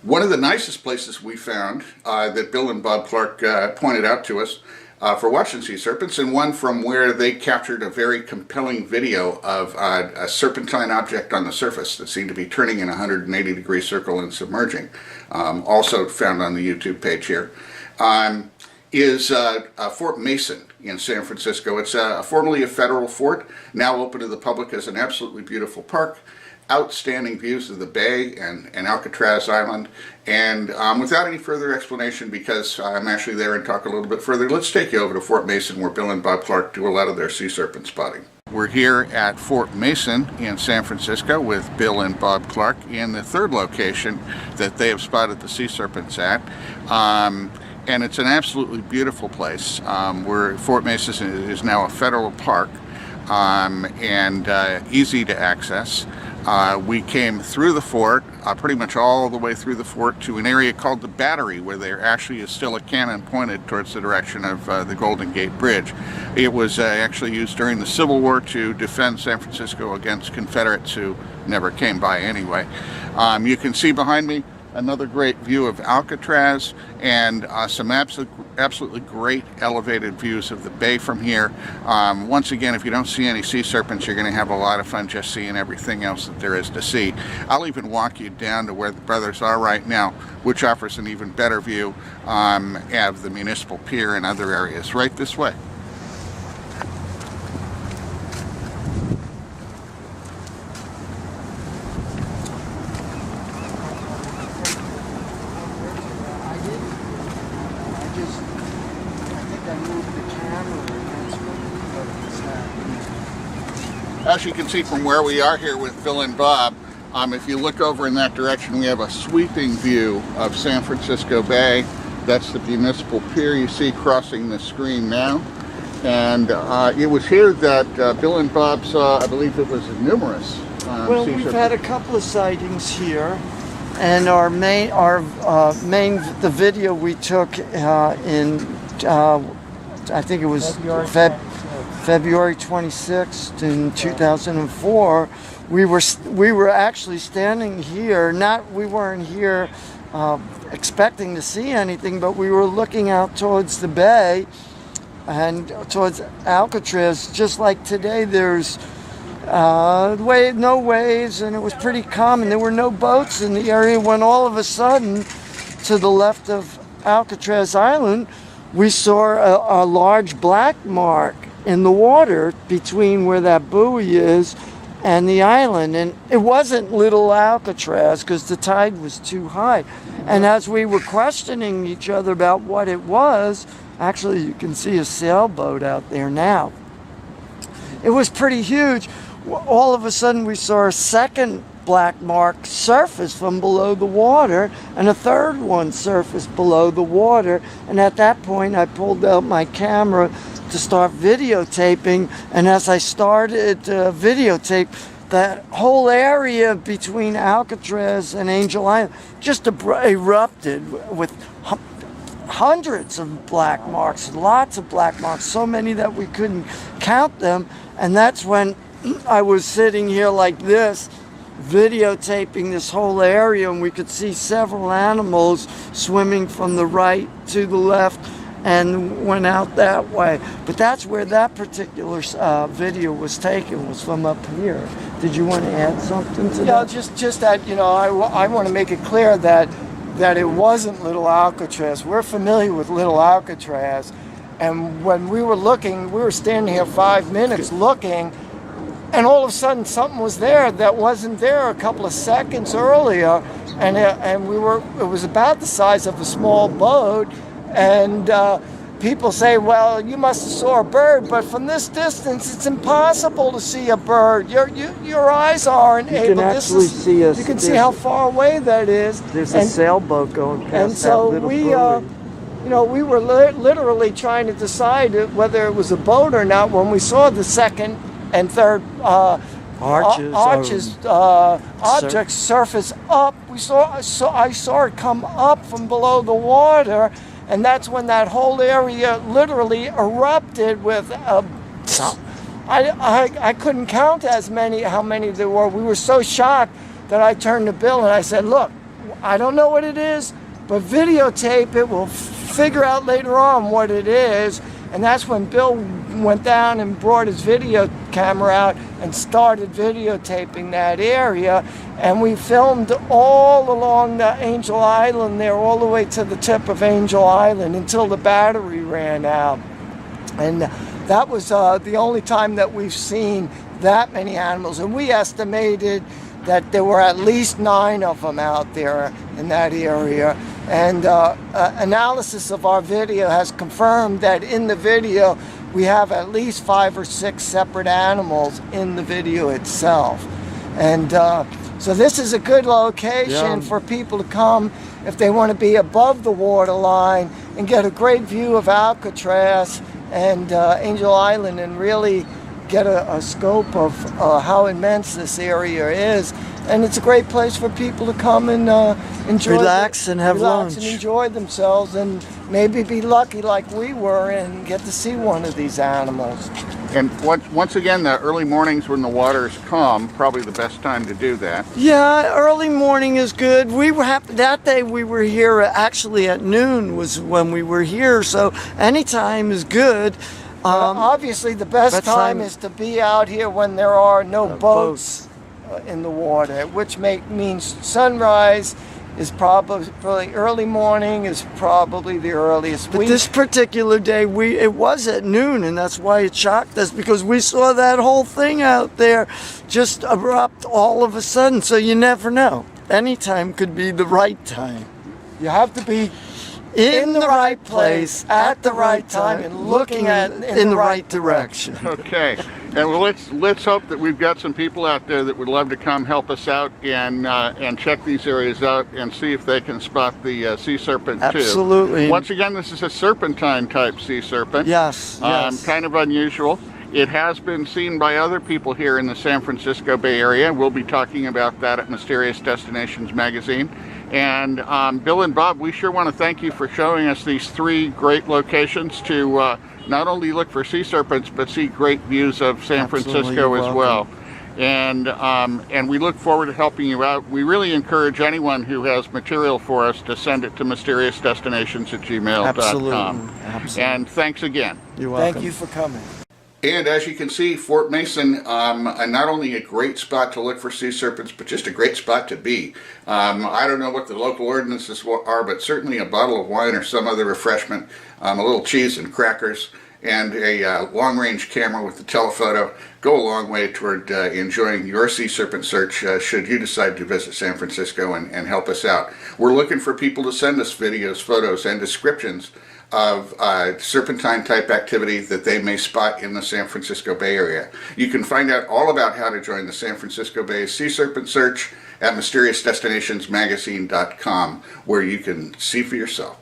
One of the nicest places we found that Bill and Bob Clark pointed out to us for watching sea serpents, and one from where they captured a very compelling video of a serpentine object on the surface that seemed to be turning in a 180-degree circle and submerging. Also found on the YouTube page here. Is Fort Mason in San Francisco. It's formerly a federal fort, now open to the public as an absolutely beautiful park. Outstanding views of the bay and Alcatraz Island. And without any further explanation, because I'm actually there and talk a little bit further, let's take you over to Fort Mason, where Bill and Bob Clark do a lot of their sea serpent spotting. We're here at Fort Mason in San Francisco with Bill and Bob Clark in the third location that they have spotted the sea serpents at. And it's an absolutely beautiful place. Fort Mason is now a federal park and easy to access. We came through the fort, pretty much all the way through the fort, to an area called the Battery, where there actually is still a cannon pointed towards the direction of the Golden Gate Bridge. It was actually used during the Civil War to defend San Francisco against Confederates who never came by anyway. You can see behind me another great view of Alcatraz and some absolutely great elevated views of the bay from here. Once again, if you don't see any sea serpents, you're going to have a lot of fun just seeing everything else that there is to see. I'll even walk you down to where the brothers are right now, which offers an even better view of the municipal pier and other areas. Right this way. As you can see from where we are here with Bill and Bob, if you look over in that direction, we have a sweeping view of San Francisco Bay. That's the municipal pier you see crossing the screen now. And it was here that Bill and Bob saw, I believe it was numerous well, we've had a couple of sightings here, and the video we took in I think it was February 26th in 2004, we were actually standing here. We weren't here expecting to see anything, but we were looking out towards the bay and towards Alcatraz. Just like today, there's no waves, and it was pretty calm, and there were no boats in the area, when all of a sudden, to the left of Alcatraz Island, we saw a large black mark in the water between where that buoy is and the island. And it wasn't Little Alcatraz because the tide was too high. And as we were questioning each other about what it was, actually you can see a sailboat out there now. It was pretty huge. All of a sudden we saw a second black mark surface from below the water, and a third one surfaced below the water. And at that point I pulled out my camera to start videotaping, and as I started to videotape, that whole area between Alcatraz and Angel Island just erupted with hundreds of black marks, lots of black marks, so many that we couldn't count them. And that's when I was sitting here like this, videotaping this whole area, and we could see several animals swimming from the right to the left and went out that way. But that's where that particular video was taken, was from up here. Did you want to add something to that? Yeah, just that, I want to make it clear that it wasn't Little Alcatraz. We're familiar with Little Alcatraz, and when we were looking, we were standing here 5 minutes looking, and all of a sudden something was there that wasn't there a couple of seconds earlier, and it was about the size of a small boat. And people say, well, you must have saw a bird, but from this distance, it's impossible to see a bird. Your eyes aren't able. You can actually see us. You can see how far away that is. There's a sailboat going past and so that little buoy. we were literally trying to decide whether it was a boat or not when we saw the second and third objects surface up. I saw it come up from below the water. And that's when that whole area literally erupted with I couldn't count how many there were. We were so shocked that I turned to Bill and I said, look, I don't know what it is, but videotape it. We'll figure out later on what it is. And that's when Bill went down and brought his video camera out and started videotaping that area. And we filmed all along the Angel Island there, all the way to the tip of Angel Island until the battery ran out. And that was the only time that we've seen that many animals. And we estimated that there were at least 9 of them out there in that area. And analysis of our video has confirmed that in the video we have at least 5 or 6 separate animals in the video itself. And so this is a good location for people to come if they want to be above the waterline and get a great view of Alcatraz and Angel Island and really get a scope of how immense this area is. And it's a great place for people to come and enjoy, relax and have lunch, and enjoy themselves, and maybe be lucky like we were and get to see one of these animals. And once again, the early mornings when the water's calm, probably the best time to do that. Yeah, early morning is good. We were happy that day. We were here actually at noon was when we were here, so any time is good. Obviously, the best time is to be out here when there are no boats in the water, which means sunrise is probably early morning is probably the earliest. But this particular day, it was at noon, and that's why it shocked us, because we saw that whole thing out there just erupt all of a sudden. So you never know. Any time could be the right time. You have to be in the right place at the right time and looking in the right direction. Okay, and let's hope that we've got some people out there that would love to come help us out and check these areas out and see if they can spot the sea serpent too. Absolutely. Once again, this is a serpentine type sea serpent. Yes. Kind of unusual. It has been seen by other people here in the San Francisco Bay Area. We'll be talking about that at Mysterious Destinations magazine. And Bill and Bob, we sure want to thank you for showing us these 3 great locations to not only look for sea serpents, but see great views of San Francisco as well. And we look forward to helping you out. We really encourage anyone who has material for us to send it to mysteriousdestinations@gmail.com. Absolutely. And thanks again. You're welcome. Thank you for coming. And as you can see, Fort Mason, not only a great spot to look for sea serpents, but just a great spot to be. I don't know what the local ordinances are, but certainly a bottle of wine or some other refreshment, a little cheese and crackers, and a long-range camera with the telephoto go a long way toward enjoying your sea serpent search should you decide to visit San Francisco and help us out. We're looking for people to send us videos, photos, and descriptions of serpentine type activity that they may spot in the San Francisco Bay Area. You can find out all about how to join the San Francisco Bay Sea Serpent Search at mysteriousdestinationsmagazine.com, where you can see for yourself.